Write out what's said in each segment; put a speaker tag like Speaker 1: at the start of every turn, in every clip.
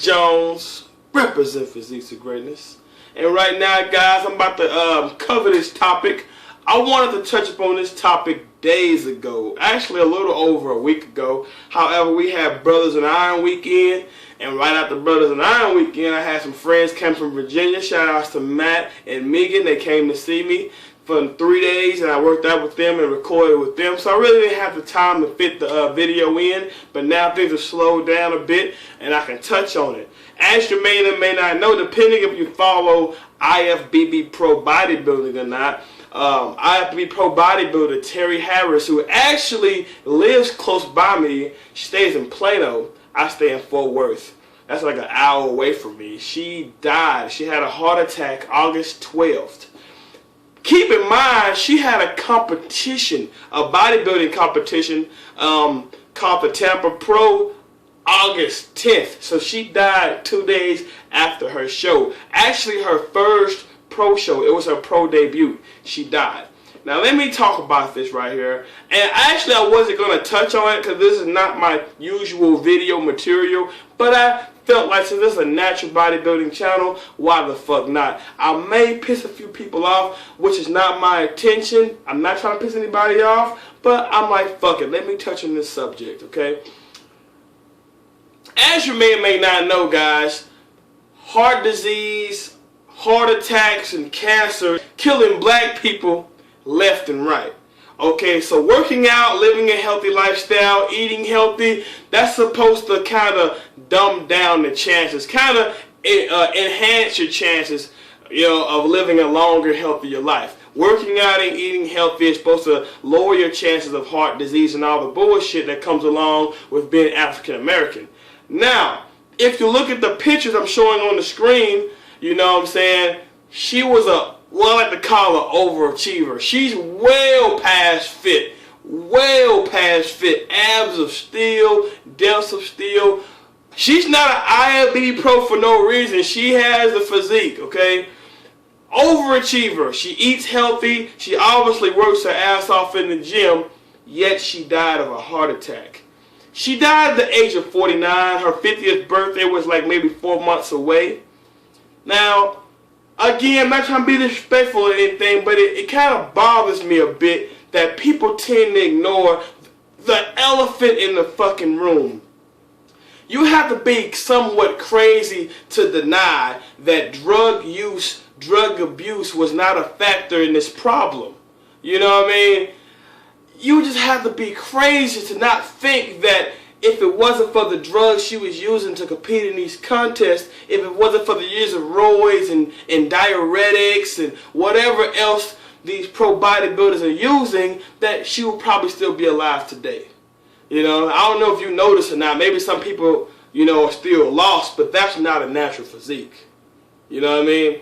Speaker 1: Jones, represent Physiques of Greatness. And right now, guys, I'm about to cover this topic. I wanted to touch upon this topic days ago, actually a little over a week ago. However, we had Brothers in Iron weekend, and right after Brothers in Iron weekend, I had some friends come from Virginia. Shout outs to Matt and Megan. They came to see me for 3 days, and I worked out with them and recorded with them. So I really didn't have the time to fit the video in, but now things have slowed down a bit, and I can touch on it. As you may or may not know, depending if you follow IFBB Pro Bodybuilding or not, IFBB Pro Bodybuilder Terry Harris, who actually lives close by me, she stays in Plano. I stay in Fort Worth. That's like an hour away from me. She died. She had a heart attack August 12th. Keep in mind, she had a competition, a bodybuilding competition called the Tampa Pro August 10th. So she died 2 days after her show. Actually, her first pro show, it was her pro debut. She died. Now let me talk about this right here. And actually I wasn't going to touch on it because this is not my usual video material. But I felt like since this is a natural bodybuilding channel, why the fuck not? I may piss a few people off, which is not my intention. I'm not trying to piss anybody off. But I'm like, fuck it. Let me touch on this subject, okay? As you may or may not know, guys, heart disease, heart attacks, and cancer killing black people left and right. Okay, so working out, living a healthy lifestyle, eating healthy, that's supposed to kind of dumb down the chances, kind of enhance your chances, of living a longer, healthier life. Working out and eating healthy is supposed to lower your chances of heart disease and all the bullshit that comes along with being African American. Now, if you look at the pictures I'm showing on the screen, you know what I'm saying, she was what I like to call an overachiever. She's well past fit. Well past fit. Abs of steel, delts of steel. She's not an IFBB pro for no reason. She has the physique, okay? Overachiever. She eats healthy. She obviously works her ass off in the gym, yet she died of a heart attack. She died at the age of 49. Her 50th birthday was like maybe 4 months away. Now, again, I'm not trying to be disrespectful or anything, but it kind of bothers me a bit that people tend to ignore the elephant in the fucking room. You have to be somewhat crazy to deny that drug abuse was not a factor in this problem. You know what I mean? You just have to be crazy to not think that if it wasn't for the drugs she was using to compete in these contests, if it wasn't for the years of roids and diuretics and whatever else these pro bodybuilders are using, that she would probably still be alive today. You know, I don't know if you notice or not. Maybe some people, are still lost, but that's not a natural physique. You know what I mean?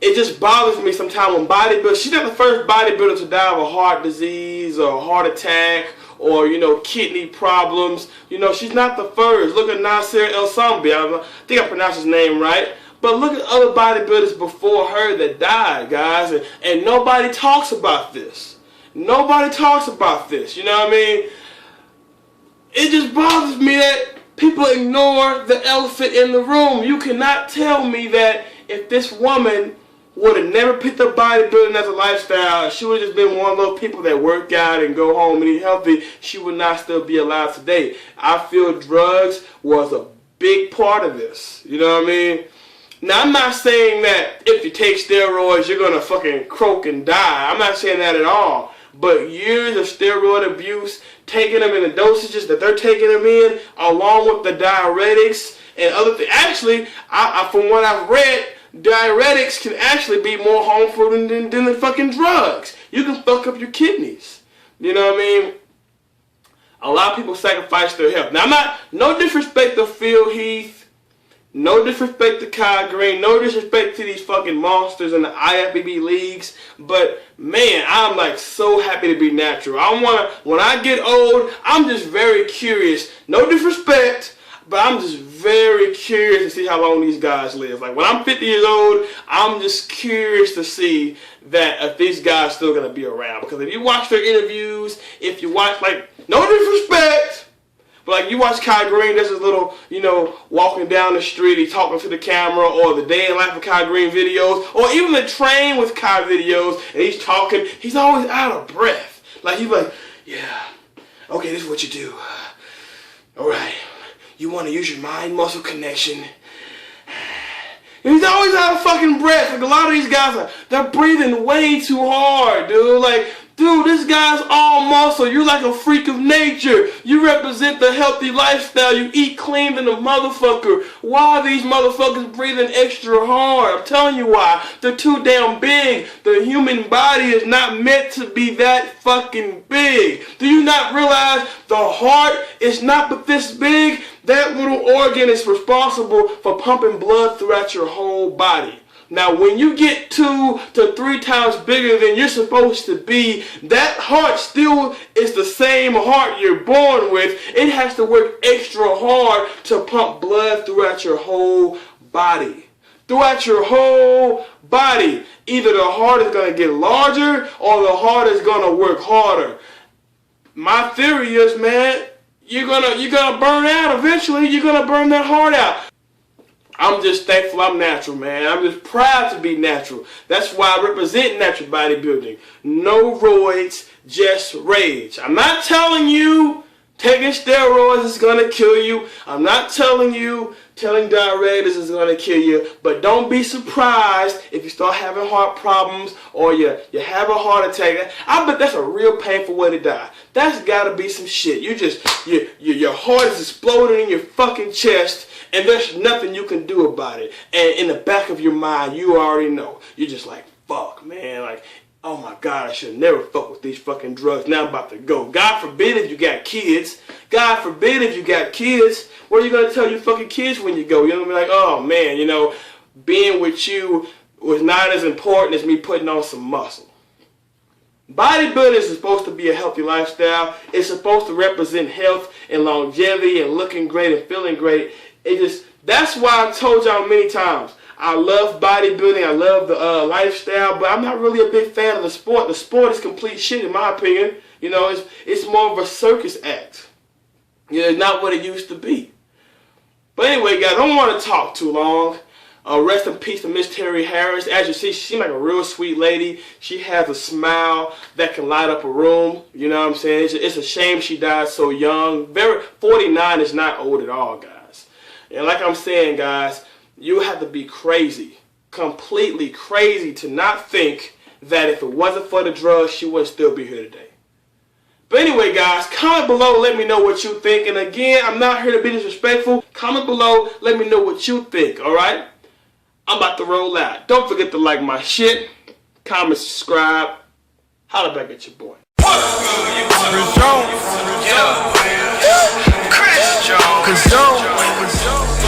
Speaker 1: It just bothers me sometimes when bodybuilders, she's not the first bodybuilder to die of a heart disease or a heart attack or, kidney problems. She's not the first. Look at Nasser El Sambi. I think I pronounced his name right. But look at other bodybuilders before her that died, guys. And nobody talks about this. Nobody talks about this. You know what I mean? It just bothers me that people ignore the elephant in the room. You cannot tell me that if this woman would have never picked up bodybuilding as a lifestyle, she would have just been one of those people that work out and go home and eat healthy, she would not still be alive today. I feel drugs was a big part of this. You know what I mean? Now, I'm not saying that if you take steroids, you're going to fucking croak and die. I'm not saying that at all. But years of steroid abuse, taking them in the dosages that they're taking them in, along with the diuretics and other things. Actually, from what I've read, diuretics can actually be more harmful than the fucking drugs. You can fuck up your kidneys. You know what I mean? A lot of people sacrifice their health. Now, no disrespect to Phil Heath, no disrespect to Kyle Green, no disrespect to these fucking monsters in the IFBB leagues, but man, I'm like so happy to be natural. When I get old, I'm just very curious. No disrespect, but I'm just very curious to see how long these guys live. Like when I'm 50 years old, I'm just curious to see that if these guys still gonna be around. Because if you watch their interviews, if you watch, like, no disrespect, But like you watch Kai Green, there's this little, you know, walking down the street, he's talking to the camera, or the day in life of Kai Green videos, or even the train with Kai videos, and he's talking, he's always out of breath. Like he's like, yeah, okay, this is what you do. Alright, you want to use your mind-muscle connection. And he's always out of fucking breath. Like a lot of these guys, they're breathing way too hard, dude. Like, dude, this guy's all muscle. You're like a freak of nature. You represent the healthy lifestyle. You eat clean than a motherfucker. Why are these motherfuckers breathing extra hard? I'm telling you why. They're too damn big. The human body is not meant to be that fucking big. Do you not realize the heart is not but this big? That little organ is responsible for pumping blood throughout your whole body. Now, when you get 2 to 3 times bigger than you're supposed to be, that heart still is the same heart you're born with. It has to work extra hard to pump blood throughout your whole body. Throughout your whole body. Either the heart is going to get larger or the heart is going to work harder. My theory is, man, you're gonna burn out eventually. You're gonna burn that heart out. I'm just thankful I'm natural, man. I'm just proud to be natural. That's why I represent natural bodybuilding. No roids, just rage. I'm not telling you taking steroids is gonna kill you. I'm not telling you telling diuretics is gonna kill you. But don't be surprised if you start having heart problems or you have a heart attack. I bet that's a real painful way to die. That's gotta be some shit. Your heart is exploding in your fucking chest, and there's nothing you can do about it. And in the back of your mind, you already know. You're just like, fuck, man. Like, oh my God, I should never fuck with these fucking drugs. Now I'm about to go. God forbid if you got kids. God forbid if you got kids. What are you gonna tell your fucking kids when you go? You're gonna be like, oh man, you know, being with you was not as important as me putting on some muscle. Bodybuilding is supposed to be a healthy lifestyle. It's supposed to represent health and longevity and looking great and feeling great. That's why I told y'all many times, I love bodybuilding, I love the lifestyle, but I'm not really a big fan of the sport. The sport is complete shit in my opinion. You know, it's more of a circus act. You know, it's not what it used to be. But anyway, guys, I don't want to talk too long. Rest in peace to Miss Terry Harris. As you see, she seems like a real sweet lady. She has a smile that can light up a room. You know what I'm saying? It's a shame she died so young. 49 is not old at all, guys. And like I'm saying, guys, you have to be crazy, completely crazy, to not think that if it wasn't for the drugs, she wouldn't still be here today. But anyway, guys, comment below, let me know what you think. And again, I'm not here to be disrespectful. Comment below, let me know what you think, alright? I'm about to roll out. Don't forget to like my shit, comment, subscribe. Holla back at your boy. Chris Jones. Yeah. Chris Jones.